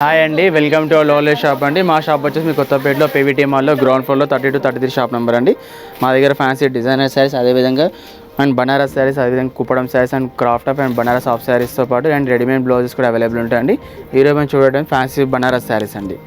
Hi అండి, welcome to లోలే shop అండి. మా షాప్ వచ్చేసి మీ కొత్తపేటలో పీవీటీ మాల్లో గ్రౌండ్ ఫ్లోర్లో 32-33 షాప్ నెంబర్ అండి. మా దగ్గర ఫ్యాన్సీ డిజైనర్ శారీస్, అదేవిధంగా అండ్ బనారస్ శారీస్, అదేవిధంగా Kuppadam saris and craft of and Banaras of శారీస్తో పాటు అండ్ రెడీమేడ్ బ్లౌజెస్ కూడా అవైలబుల్ ఉంటాయండి. ఈరోజు మనం చూడడానికి ఫ్యాన్సీ బనారస్ శారీస్ అండి.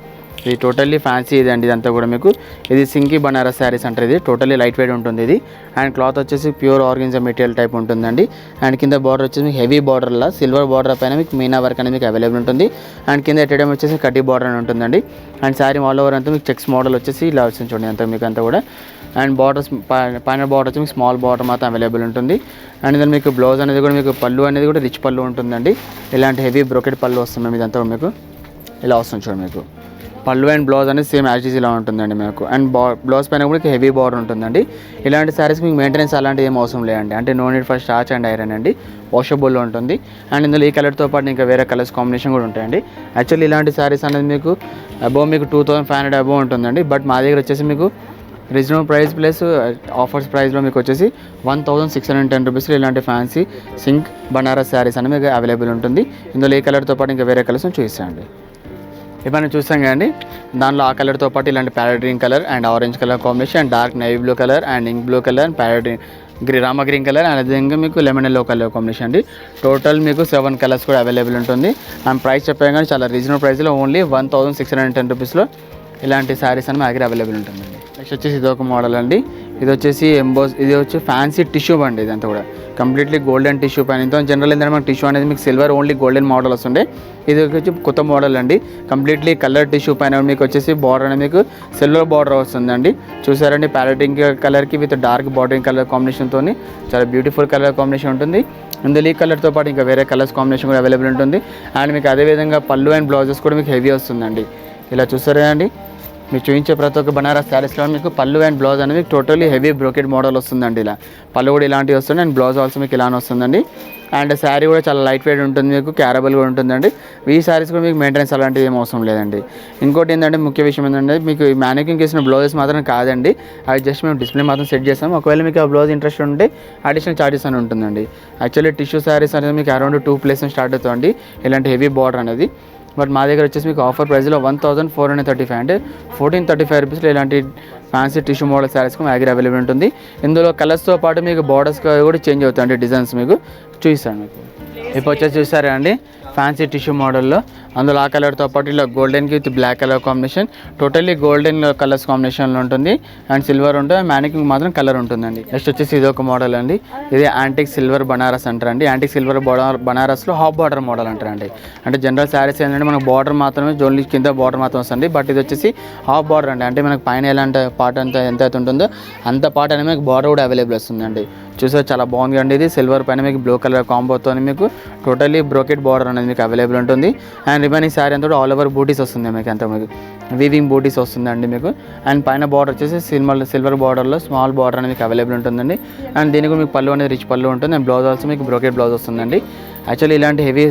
ఇది టోటల్లీ ఫ్యాన్సీ ఇది అండి. ఇదంతా కూడా మీకు ఇది సింకీ బనారస్ శారీస్ అంటారు. ఇది టోటల్లీ లైట్ వెయిట్ ఉంటుంది. ఇది అండ్ క్లాత్ వచ్చేసి ప్యూర్ ఆర్గెన్జా మెటీరియల్ టైప్ ఉంటుందండి. అండ్ కింద బార్డర్ వచ్చేసి మీకు హెవీ బార్డర్లా సిల్వర్ బార్డర్ పైన మీకు మీనా వర్క్ అనేది మీకు అవైలబుల్ ఉంటుంది. అండ్ కింద ఎట్టడం వచ్చేసి కడ్డీ బార్డర్ అని ఉంటుందండి. అండ్ శారీ ఆల్ ఓవర్ అంతా మీకు చెక్స్ మోడల్ వచ్చేసి ఇలా వచ్చింది చూడండి అంతా మీకు అంతా కూడా. అండ్ బార్డర్స్ పైన బార్డర్ వచ్చి మీకు స్మాల్ బార్డర్ మాత్రం అవైలబుల్ ఉంటుంది. అండ్ ఇందులో మీకు బ్లౌజ్ అనేది కూడా మీకు పళ్ళు అనేది కూడా రిచ్ పళ్ళు ఉంటుందండి. ఇలాంటి హెవీ బ్రోకెడ్ పళ్ళు వస్తుంది మేము ఇదంతా మీకు ఇలా వస్తుంది చూడండి. మీకు పళ్ళు అండ్ బ్లౌజ్ అనేది సేమ్ యాజ్ ఈజ్ ఇలా ఉంటుందండి మీకు. అండ్ బ్లౌజ్ పైన కూడా హెవీ బార్డర్ ఉంటుందండి. ఇలాంటి శారీస్ మీకు మెయింటెనెన్స్ అలాంటివి ఏం అవసరం లేదండి. అంటే no need for starch and iron అండి. వాషబుల్లో ఉంటుంది. అండ్ ఇందులో ఈ కలర్తో పాటు ఇంకా వేరే కలర్స్ కాంబినేషన్ కూడా ఉంటాయండి. యాక్చువల్లీ ఇలాంటి శారీస్ అనేది మీకు అబోవ్ మీకు 2500 అబోవ్ ఉంటుందండి. బట్ మా దగ్గర వచ్చేసి మీకు రీజనబుల్ ప్రైస్ ప్లస్ ఆఫర్స్ ప్రైస్లో మీకు వచ్చేసి 1610 రూపీస్లో ఇలాంటి ఫ్యాన్సీ సింక్ బనారస్ శారీస్ అనేది మీకు అవైలబుల్ ఉంటుంది. ఇందులో ఈ కలర్తో పాటు ఇంకా వేరే కలర్స్ చూపిస్తాండి. ఇప్పుడు మనం చూస్తాం కదండి, దానిలో ఆ కలర్తో పాటు ఇలాంటి parrot green colour and orange colour combination and dark navy blue colour and ink blue colour and parrot Rama green colour and అదేవిధంగా మీకు లెమన్ ఎల్లో కలర్ కాంబినేషన్ అండి. టోటల్ మీకు 7 కలర్స్ కూడా అవైలబుల్ ఉంటుంది. అండ్ ప్రైస్ చెప్పాం కానీ చాలా రీజనబుల్ ప్రైస్లో ఓన్లీ 1610 రూపీస్లో ఇలాంటి శారీస్ అని మా దగ్గర అవైలబుల్ ఉంటుందండి. నెక్స్ట్ వచ్చేసి ఇది ఒక మోడల్ అండి. ఇది వచ్చేసి ఇది వచ్చి ఫ్యాన్సీ టిష్యూ అండి. ఇదంతా కూడా కంప్లీట్లీ గోల్డెన్ టిష్యూ పైన. ఇంత జనరల్ ఏంటంటే మనకి టిష్యూ అనేది మీకు సిల్వర్ ఓన్లీ గోల్డెన్ మోడల్ వస్తుండే. ఇది వచ్చి కొత్త మోడల్ అండి. కంప్లీట్లీ కలర్ టిష్యూ పైన మీకు వచ్చేసి బార్డర్ అనేది మీకు సిల్వర్ బార్డర్ వస్తుందండి. చూసారండి, ప్యారెటింగ్ కలర్కి విత్ డార్క్ బార్డరింగ్ కలర్ కాంబినేషన్తో చాలా బ్యూటిఫుల్ కలర్ కాంబినేషన్ ఉంటుంది. ఇందులో ఈ కలర్తో పాటు ఇంకా వేరే కలర్స్ కాంబినేషన్ కూడా అవైలబుల్ ఉంటుంది. అండ్ మీకు అదేవిధంగా పళ్ళు అండ్ బ్లౌజెస్ కూడా మీకు హెవీ వస్తుందండి. ఇలా చూసారా అండి, మీకు చూపించే ప్రతి ఒక్క బనారస్ శారీస్లో మీకు పళ్ళు అండ్ బ్లౌజ్ అనేది టోటల్లీ హెవీ బ్రోకెడ్ మోడల్ వస్తుందండి. ఇలా పళ్ళు కూడా ఇలాంటివి వస్తుంది అండ్ బ్లౌజ్ ఆల్సో మీకు ఇలానే వస్తుందండి. అండ్ శారీ కూడా చాలా లైట్ వెయిట్ ఉంటుంది, మీకు క్యారబుల్ కూడా ఉంటుందండి. ఈ శారీస్ కూడా మీకు మెయింటెనెన్స్ అలాంటివి ఏం అవసరం లేదండి. ఇంకోటి ఏంటంటే ముఖ్య విషయం ఏంటంటే మీకు ఈ మ్యానిక్యూరింగ్ చేసిన బ్లౌజెస్ మాత్రం కాదండి, అవి జస్ట్ మేము డిస్ప్లే మాత్రం సెట్ చేస్తాం. ఒకవేళ మీకు ఆ బ్లౌజ్ ఇంట్రెస్ట్ ఉంటే అడిషనల్ చార్జెస్ అని ఉంటుందండి. యాక్చువల్లీ టిష్యూ శారీస్ అనేది మీకు అరౌండ్ 2+ స్టార్ట్ అవుతుంది ఇలాంటి హెవీ బార్డర్ అనేది. బట్ మా దగ్గర వచ్చేసి మీకు ఆఫర్ ప్రైస్లో 1435 అంటే 1435 రూపీస్లో ఇలాంటి ఫ్యాన్సీ టిష్యూ మోడల్ శారీస్ మా దగ్గర అవైలబుల్ ఉంటుంది. ఇందులో కలర్స్తో పాటు మీకు బార్డర్స్ కూడా చేంజ్ అవుతాయండి. డిజైన్స్ మీకు చూపిస్తాను. మీకు ఇప్పుడు వచ్చేసి చూసారా అండి, ఫ్యాన్సీ టిష్యూ మోడల్లో అందులో ఆ కలర్తో పాటు ఇలా గోల్డెన్కి with black colour combination, totally golden colours కాంబినేషన్లో ఉంటుంది. అండ్ సిల్వర్ ఉంటుంది, మ్యానికింగ్ మాత్రం కలర్ ఉంటుందండి. నెక్స్ట్ వచ్చేసి ఇది ఒక మోడల్ అండి. ఇది యాంటిక్ సిల్వర్ బనారస్ అంటారండి. యాంటిక్ సిల్వర్ బనారస్లో హాఫ్ బార్డర్ మోడల్ అంటారండి. అంటే జనరల్ శారీస్ ఏంటంటే మనకు బార్డర్ మాత్రమే జోన్లీ కింద బార్డర్ మాత్రం వస్తుంది. బట్ ఇది వచ్చేసి హాఫ్ బార్డర్ అండి. అంటే మనకు పైన ఎలాంటి పార్ట్ అంతా ఎంత అయితే ఉంటుందో అంత పార్ట్ అనేది మీకు బార్డర్ కూడా అవైలబుల్ వస్తుందండి. చూసారు చాలా బాగుంది అండి. ఇది సిల్వర్ పైన మీకు బ్లూ కలర్ కాంబోతో మీకు టోటల్లీ బ్రోకెట్ బార్డర్ అనేది మీకు అవైలబుల్ ఉంటుంది. అండ్ రిమైనింగ్ శారీ అంతా కూడా ఆల్ ఓవర్ బూటీస్ వస్తుంది మీకు. అంతా మీకు వీవింగ్ బూటీస్ వస్తుందండి మీకు. అండ్ పైన బార్డర్ వచ్చేసి సిల్వర్ బార్డర్లో స్మాల్ బార్డర్ అనేది మీకు అవైలబుల్ ఉంటుందండి. అండ్ దీనికి మీకు పళ్ళు అనేది రిచ్ పళ్ళు ఉంటుంది. అండ్ బ్లౌజ్ ఆల్సో మీకు బ్రోకెట్ బ్లౌజ్ వస్తుందండి. యాక్చువల్లీ ఇలాంటి హెవీ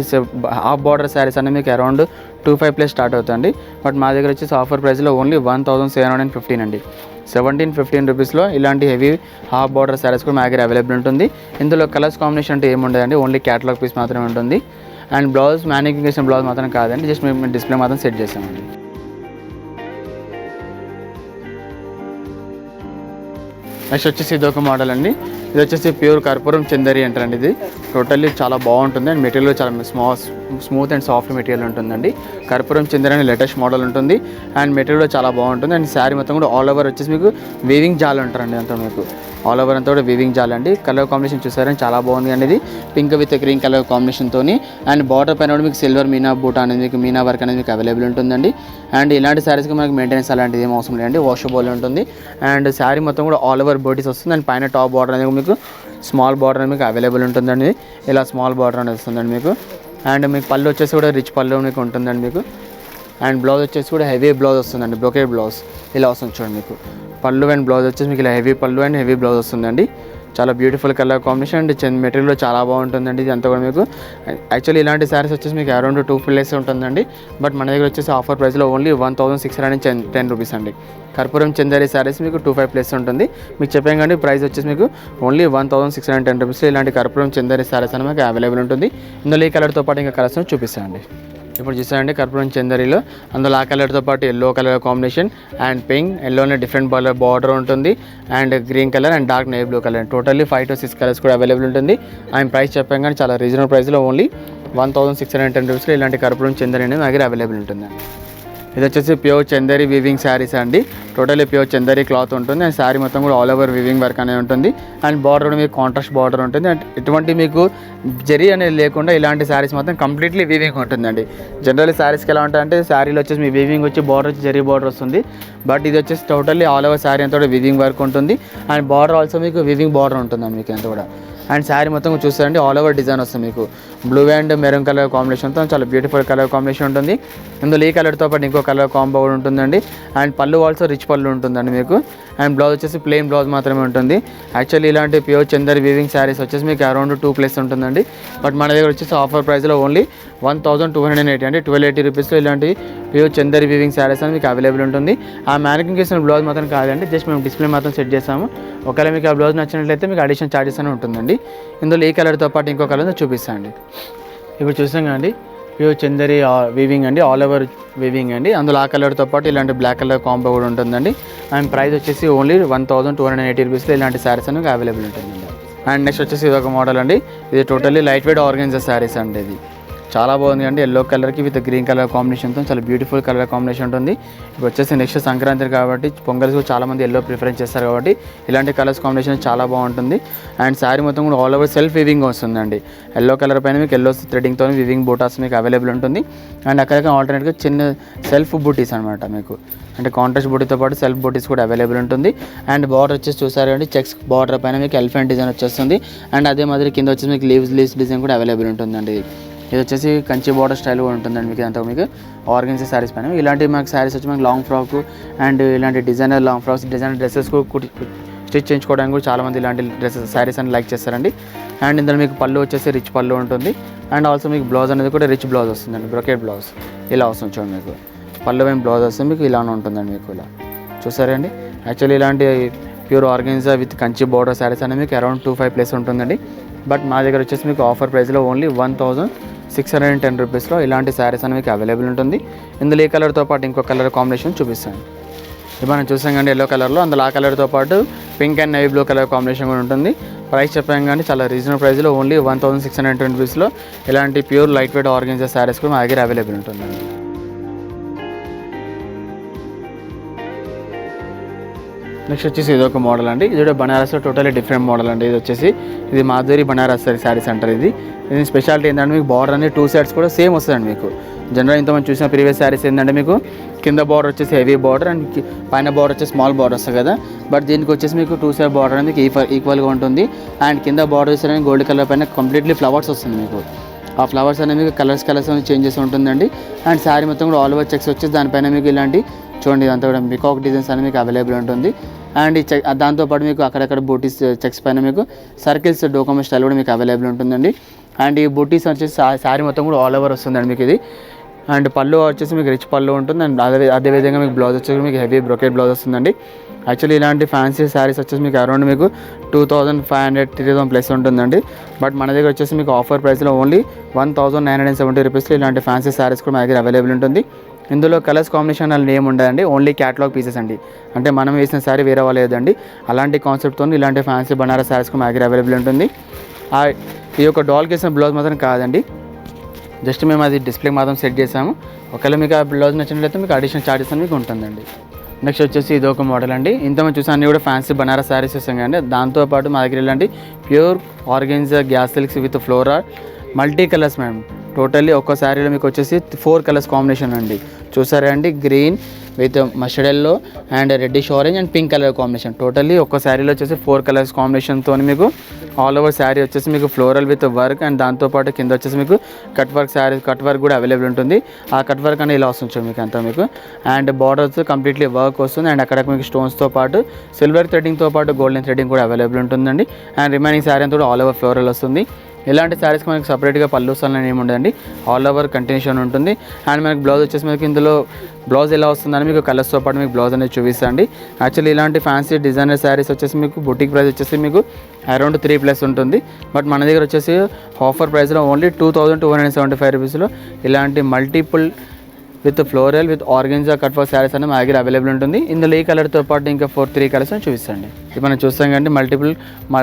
హాఫ్ బార్డర్ శారీస్ అనేది మీకు అరౌండ్ 25+ స్టార్ట్ అవుతుంది. బట్ మా దగ్గర వచ్చేసి ఆఫర్ ప్రైస్లో ఓన్లీ 1715 అండి. 1715 రూపీస్లో ఇలాంటి హెవీ హాఫ్ బార్డర్ శారీస్ కూడా మా దగ్గర అవైలబుల్ ఉంటుంది. ఇందులో కలర్స్ కాంబినేషన్ అంటే ఏముండదండి, ఓన్లీ క్యాటలాగ్ పీస్ మాత్రమే ఉంటుంది. అండ్ బ్లౌజ్ మ్యానికింగ్ చేసిన బ్లౌజ్ మాత్రం కాదండి, జస్ట్ మేము డిస్ప్లే మాత్రం సెట్ చేసామండి. నెక్స్ట్ వచ్చేసి ఇది ఒక మోడల్ అండి. ఇది వచ్చేసి ప్యూర్ కర్పూరం చందరి అంటారండి. ఇది టోటల్లీ చాలా బాగుంటుంది అండ్ మెటీరియల్ చాలా స్మూత్ అండ్ సాఫ్ట్ మెటీరియల్ ఉంటుందండి. కర్పూరం చందరి అని లేటెస్ట్ మోడల్ ఉంటుంది. అండ్ మెటీరియల్ చాలా బాగుంటుంది. అండ్ శారీ మొత్తం కూడా ఆల్ ఓవర్ వచ్చేసి మీకు వీవింగ్ జాల్ ఉంటారండి. అంతా మీకు ఆల్ ఓవర్ అంతా కూడా వీవింగ్ జాల్ అండి. కలర్ కాంబినేషన్ చూసారని చాలా బాగుంది అండి. ఇది పింక్ విత్ గ్రీన్ కలర్ కాంబినేషన్తో అండ్ బార్డర్ పైన కూడా మీకు సిల్వర్ మీనా బూటా అనేది మీకు మీనా వర్క్ అనేది మీకు అవైలబుల్ ఉంటుందండి. అండ్ ఇలాంటి శారీస్కి మనకి మెయింటెనెన్స్ అలాంటిది ఏం అవసరం లేదండి, వాషబుల్ ఉంటుంది. అండ్ శారీ మొత్తం కూడా ఆల్ ఓవర్ బోటీస్ వస్తుంది. అండ్ పైన టాప్ బార్డర్ అనేది మీకు స్మాల్ బార్డర్ అనేది మీకు అవైలబుల్ ఉంటుందండి. ఇలా స్మాల్ బార్డర్ అనేది వస్తుందండి మీకు. అండ్ మీకు పళ్ళు వచ్చేసి కూడా రిచ్ పళ్ళు మీకు ఉంటుందండి మీకు. అండ్ బ్లౌజ్ వచ్చేసి కూడా హెవీ బ్లౌజ్ వస్తుందండి, బ్రోకెడ్ బ్లౌజ్ ఇలా వస్తుంది చూడండి. మీకు పళ్ళు అండ్ బ్లౌజ్ వచ్చేసి మీకు ఇలా హెవీ పళ్ళు అండ్ హెవీ బ్లౌజ్ వస్తుందండి. చాలా beautiful colour combination and material చాలా బాగుంటుందండి. ఇది అంతా కూడా మీకు యాక్చువల్లీ ఇలాంటి శారీస్ వచ్చేసి మీకు అరౌండ్ 2+ ఉంటుందండి. బట్ మన దగ్గర వచ్చేసి ఆఫర్ ప్రైస్లో ఓన్లీ 1610 రూపీస్ అండి. కర్పూరం చందరి శారీస్ మీకు 25+ ఉంటుంది. మీకు చెప్పాం కానీ ప్రైస్ వచ్చేసి మీకు ఓన్లీ 1610 రూపీస్. ఇలాంటి కర్పూరం చందరి శారీస్ అని మీకు అవైలబుల్ ఉంటుంది. ఇందులో ఈ కలర్తో పాటు ఇంకా కలర్స్ చూపిస్తానండి. ఇప్పుడు చూసారండి కర్పూరం చందరిలో అందులో ఆ కలర్తో పాటు yellow colour combination and pink ఎల్లోనే డిఫరెంట్ కలర్ బార్డర్ ఉంటుంది and green colour and dark navy blue colour totally 5 to 6 colours కూడా అవైలబుల్ ఉంటుంది. అండ్ ప్రైస్ చెప్పాం కానీ చాలా రీజనబుల్ ప్రైస్లో ఓన్లీ 1610 రూపీస్లో ఇలాంటి కర్పూరం చందరి అనేది మా దగ్గర అవైలబుల్ ఉంటుంది. ఇది వచ్చేసి ప్యూర్ చందరి వీవింగ్ శారీస్ అండి. టోటల్లీ ప్యూర్ చందరి క్లాత్ ఉంటుంది అండ్ శారీ మొత్తం కూడా ఆల్ ఓవర్ వీవింగ్ వర్క్ అనేది ఉంటుంది అండ్ బార్డర్ మీకు కాంట్రాస్ట్ బార్డర్ ఉంటుంది అండ్ ఎటువంటి మీకు జరీ అనేది లేకుండా ఇలాంటి శారీస్ మొత్తం కంప్లీట్లీ వీవింగ్ ఉంటుందండి. జనరల్లీ శారీస్కి ఎలా ఉంటాయంటే శారీలో వచ్చేసి మీ వీవింగ్ వచ్చి బార్డర్ వచ్చి జరీ బార్డర్ వస్తుంది. బట్ ఇది వచ్చేసి టోటల్లీ ఆల్ ఓవర్ శారీ అంతా కూడా వీవింగ్ వర్క్ ఉంటుంది అండ్ బార్డర్ ఆల్సో మీకు వీవింగ్ బార్డర్ ఉంటుందండి మీకు అంతా కూడా. అండ్ శారీ మొత్తం చూస్తారండి ఆల్ ఓవర్ డిజైన్ వస్తుంది మీకు బ్లూ అండ్ మెరూన్ కలర్ కాంబినేషన్తో చాలా బ్యూటిఫుల్ కలర్ కాంబినేషన్ ఉంటుంది. ఇందులో ఈ కలర్తో పాటు ఇంకో కలర్ కాంబో కూడా ఉంటుందండి అండ్ పళ్ళు ఆల్సో రిచ్ పళ్ళు ఉంటుందండి మీకు అండ్ బ్లౌజ్ వచ్చేసి ప్లెయిన్ బ్లౌజ్ మాత్రమే ఉంటుంది. యాక్చువల్లీ ఇలాంటి ప్యూర్ చందరి వీవింగ్ శారీస్ వచ్చేసి మీకు అరౌండ్ 2+ ఉంటుందండి. బట్ మన దగ్గర వచ్చేసి ఆఫర్ ప్రైస్లో ఓన్లీ 1280 అంటే 1280 రూపీస్లో ఇలాంటి ప్యూర్ చందరి వీవింగ్ శారీస్ అని మీకు అవైలబుల్ ఉంటుంది. ఆ మ్యానికింగ్ చేసిన బ్లౌజ్ మాత్రం కాదండి, జస్ట్ మేము డిస్ప్లే మాత్రం సెట్ చేస్తాము. ఒకవేళ మీకు ఆ బ్లౌజ్ నచ్చినట్లయితే మీకు అడిషనల్ ఛార్జెస్ అని ఉంటుందండి. ఇందులో ఈ కలర్తో పాటు ఇంకో కలర్ చూపిస్తాను. ఇప్పుడు చూసాం కదండి ప్యూర్ చందరి వీవింగ్ అండి, ఆల్ ఓవర్ వీవింగ్ అండి. అందులో ఆ కలర్తో పాటు ఇలాంటి బ్లాక్ కలర్ కాంబో కూడా ఉంటుందండి. అండ్ ప్రైస్ వచ్చేసి ఓన్లీ 1280 రూపీస్లో ఇలాంటి శారీస్ అనేది అవైలబుల్ ఉంటుందండి. అండ్ నెక్స్ట్ వచ్చేసి ఇది ఒక మోడల్ అండి. ఇది totally light weight organza saris అండి. ఇది చాలా బాగుంది అండి, ఎల్లో కలర్కి విత్ గ్రీన్ కలర్ కాంబినేషన్తో చాలా బ్యూటిఫుల్ కలర్ కాంబినేషన్ ఉంటుంది. ఇప్పుడు వచ్చేసి నెక్స్ట్ సంక్రాంతి కాబట్టి పొంగల్స్ చాలామంది ఎల్లో ప్రిఫరెన్స్ చేస్తారు కాబట్టి ఇలాంటి కలర్స్ కాంబినేషన్ చాలా బాగుంటుంది. అండ్ శారీ మొత్తం కూడా ఆల్ ఓవర్ సెల్ఫ్ వీవింగ్ వస్తుందండి. ఎల్లో కలర్ పైన మీకు ఎల్లో థ్రెడింగ్తో వీవింగ్ బూటాస్ మీకు అవైలబుల్ ఉంటుంది. అండ్ అక్కడికి ఆల్టర్నేట్గా చిన్న సెల్ఫ్ బూటీస్ అనమాట మీకు, అంటే కాంట్రాస్ట్ బూటీతో పాటు సెల్ఫ్ బూటీస్ కూడా అవైలబుల్ ఉంటుంది. అండ్ బార్డర్ వచ్చేసి చూసారు అండి చెక్స్ బార్డర్ పైన మీకు ఎలిఫెంట్ డిజైన్ వచ్చేస్తుంది. అండ్ అదే మాదిరి కింద వచ్చేసి మీకు లీవ్స్ డిజైన్ కూడా అవైలబుల్ ఉంటుందండి. ఇది వచ్చేసి కంచి బార్డర్ స్టైల్ కూడా ఉంటుందండి మీకు అంతా మీకు ఆర్గెన్జా శారీస్ పైన. ఇలాంటి మాకు శారీస్ వచ్చి మనకి లాంగ్ ఫ్రాక్ అండ్ ఇలాంటి designer long frocks designer dresses stitch చేయించుకోవడానికి కూడా చాలామంది ఇలాంటి డ్రెస్సెస్ శారీస్ అని లైక్ చేస్తారండి. అండ్ ఇందులో మీకు పళ్ళు వచ్చేసి రిచ్ పళ్ళు ఉంటుంది అండ్ ఆల్సో మీకు బ్లౌజ్ అనేది కూడా రిచ్ బ్లౌజ్ వస్తుందండి, బ్రొకెట్ బ్లౌజ్ ఇలా వస్తుంది చూడండి. మీకు పళ్ళు ఏం బ్లౌజ్ వస్తుంది మీకు ఇలానే ఉంటుందండి మీకు ఇలా చూసారండి. యాక్చువల్లీ ఇలాంటి pure organza with Kanchi border saris అనేది మీకు అరౌండ్ 25+ ఉంటుందండి. బట్ మా దగ్గర వచ్చేసి మీకు ఆఫర్ ప్రైస్లో ఓన్లీ 1610 రూపీస్లో ఇలాంటి శారీస్ అని మీకు అవైలబుల్ ఉంటుంది. ఇందులో ఈ కలర్తో పాటు ఇంకో కలర్ కాంబినేషన్ చూపిస్తాను. ఇప్పుడు మనం చూసాం కానీ ఎల్లో కలర్లో, అందులో ఆ కలర్తో పాటు pink and navy blue colour combination కూడా ఉంటుంది. ప్రైస్ చెప్పాం కానీ చాలా రీజనబుల్ ప్రైస్లో ఓన్లీ 1620 రూపీస్లో ఇలాంటి pure light weight organza saris కూడా మా దగ్గర అవైలబుల్ ఉంటుందండి. నెక్స్ట్ వచ్చేసి ఇది ఒక మోడల్ అండి. ఇది కూడా బనారస్లో టోటల్లీ డిఫరెంట్ మోడల్ అండి. ఇది మాధురి బనారస్ శారీస్ అంటారు. ఇది స్పెషాలిటీ ఏంటంటే మీకు బార్డర్ అనేది 2 సైడ్స్ కూడా సేమ్ వస్తుందండి మీకు. జనరల్ ఇంతమంది చూసిన ప్రీవియస్ శారీస్ ఏంటంటే మీకు కింద బార్డర్ వచ్చేసి హెవీ బార్డర్ అండ్ పైన బార్డర్ వచ్చేసి స్మాల్ బార్డర్ వస్తుంది కదా. బట్ దీనికి వచ్చేసి మీకు 2 సైడ్ బార్డర్ అనేది ఈక్వల్గా ఉంటుంది. అండ్ కింద బార్డర్ వచ్చేసి గోల్డ్ కలర్ పైన కంప్లీట్లీ ఫ్లవర్స్ వస్తుంది మీకు. ఆ ఫ్లవర్స్ అనేవి మీకు కలర్స్ అనేది చేంజ్ చేసి ఉంటుందండి. అండ్ శారీ మొత్తం కూడా ఆల్ ఓవర్ చెక్స్ వచ్చేసి దానిపైన మీకు ఇలాంటి చూడండి ఇదంతా కూడా పికాక్ డిజైన్స్ అనేది మీకు అవైలబుల్ ఉంటుంది. అండ్ ఈ దాంతోపాటు మీకు అక్కడక్కడ బూటీస్ చెక్స్ పైన మీకు సర్కిల్స్ డోకమో స్టైల్ కూడా మీకు అవైలబుల్ ఉంటుందండి. అండ్ ఈ బూటీస్ వచ్చేసి శారీ మొత్తం కూడా ఆల్ ఓవర్ వస్తుందండి మీకు ఇది. అండ్ పళ్ళు వచ్చేసి మీకు రిచ్ పళ్ళు ఉంటుంది. అండ్ అదేవిధంగా మీకు బ్లౌజ్ వచ్చేసి మీకు హెవీ బ్రొకెట్ బ్లౌజ్ వస్తుందండి. యాక్చువల్లీ ఇలాంటి ఫ్యాన్సీ శారీస్ వచ్చేసి మీకు అరౌండ్ మీకు 2500-3000+ ఉంటుందండి. బట్ మన దగ్గర వచ్చేసి మీకు ఆఫర్ ప్రైస్లో ఓన్లీ 1970 రూపీస్లో ఇలాంటి ఫ్యాన్సీ శారీస్ కూడా మన దగ్గర అవైలబుల్ ఉంటుంది. ఇందులో కలర్స్ కాంబినేషన్ అలా ఏమి ఉండదండి, ఓన్లీ క్యాటలాగ్ పీసెస్ అండి. అంటే మనం వేసిన శారీ వేరే వాళ్ళు లేదండి. అలాంటి కాన్సెప్ట్తో ఇలాంటి ఫ్యాన్సీ బనారస్ శారీస్ కూడా మన దగ్గర అవైలబుల్ ఉంటుంది. ఈ యొక్క డాల్కి వేసిన బ్లౌజ్ మాత్రం కాదండి, జస్ట్ మేము అది డిస్ప్లే మాత్రం సెట్ చేసాము. ఒకవేళ మీకు ఆ బ్లౌజ్ నచ్చినట్లయితే మీకు అడిషనల్ ఛార్జెస్ అని మీకు ఉంటుందండి. నెక్స్ట్ వచ్చేసి ఇది ఒక మోడల్ అండి. ఇంతమంది చూసి అన్నీ కూడా ఫ్యాన్సీ బనారస్ శారీస్ వస్తాం కానీ దాంతోపాటు మా దగ్గర ఇలాంటి pure organza gas silks with floral multi colours madam. Totally ఒక్క శారీలో మీకు వచ్చేసి 4 కలర్స్ కాంబినేషన్ అండి. చూసారా అండి, green with mustard yellow and reddish orange and pink colour combination. Totally ఒక్క శారీలో వచ్చేసి 4 కలర్స్ కాంబినేషన్తో మీకు ఆల్ ఓవర్ శారీ వచ్చేసి మీకు ఫ్లోరల్ విత్ వర్క్ అండ్ దాంతోపాటు కింద వచ్చేసి మీకు కట్ వర్క్ కూడా అవైలబుల్ ఉంటుంది. ఆ కట్ వర్క్ అనేది ఇలా వస్తుంది మీకు అంతా మీకు. అండ్ బార్డర్స్ కంప్లీట్లీ వర్క్ వస్తుంది. అండ్ అక్కడ మీకు స్టోన్స్తో పాటు సిల్వర్ థ్రెడ్డింగ్తో పాటు గోల్డెన్ థ్రెడ్డింగ్ కూడా అవైలబుల్ ఉంటుందండి. అండ్ రిమైనింగ్ శారీ అంతా కూడా ఆల్ ఓవర్ ఫ్లోరల్ వస్తుంది. ఇలాంటి శారీస్కి మనకి సపరేట్గా పళ్ళు వస్తానని ఏమి ఉండదండి, ఆల్ ఓవర్ కంటిన్యూషన్ ఉంటుంది. అండ్ మనకి బ్లౌజ్ వచ్చేసి మనకి ఇందులో బ్లౌజ్ ఎలా వస్తుందని మీకు కలర్స్తో పాటు మీకు బ్లౌజ్ అనేది చూపిస్తాండి. యాక్చువల్లీ ఇలాంటి ఫ్యాన్సీ డిజైనర్ శారీస్ వచ్చేసి మీకు బుటిక్ ప్రైస్ వచ్చేసి మీకు అరౌండ్ 3+ ఉంటుంది. బట్ మన దగ్గర వచ్చేసి ఆఫర్ ప్రైస్లో ఓన్లీ 2275 రూపీస్లో ఇలాంటి multiple with floral with organza cut work saris అనేది మా దగ్గర అవైలబుల్ ఉంటుంది. ఇందులో ఈ కలర్తో పాటు ఇంకా 3 కలర్స్ చూపిస్తాండి. ఇది మనం చూస్తాం కంటే మల్టిపుల్ మా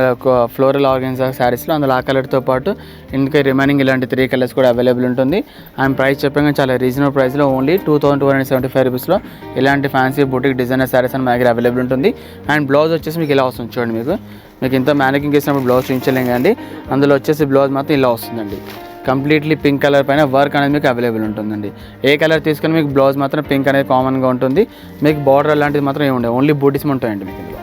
ఫ్లోరల్ ఆర్గెన్జా శారీస్లో అందులో ఆ కలర్తో పాటు ఇంకా రిమైనింగ్ ఇలాంటి 3 కలర్స్ కూడా అవైలబుల్ ఉంటుంది. అండ్ ప్రైస్ చెప్పాక చాలా రీజనబుల్ ప్రైస్లో ఓన్లీ 2275 రూపీస్లో ఇలాంటి ఫ్యాన్సీ బుటిక్ డిజైనర్ శారీస్ అని మా దగ్గర అవైలబుల్ ఉంటుంది. అండ్ బ్లౌజ్ వచ్చేసి మీకు ఇలా వస్తుంది చూడండి. మీకు ఇంత మ్యానికింగ్ చేసినప్పుడు బ్లౌజ్ చూపించలేం కానీ అందులో వచ్చేసి బ్లౌజ్ మాత్రం ఇలా వస్తుందండి. కంప్లీట్లీ పింక్ కలర్ పైన వర్క్ అనేది మీకు అవైలబుల్ ఉంటుందండి. ఏ కలర్ తీసుకొని మీకు బ్లౌజ్ మాత్రం పింక్ అనేది కామన్గా ఉంటుంది. మీకు బార్డర్ అలాంటిది మాత్రం ఏమి ఉండవు, ఓన్లీ బూటీస్ ఉంటాయండి మీకు.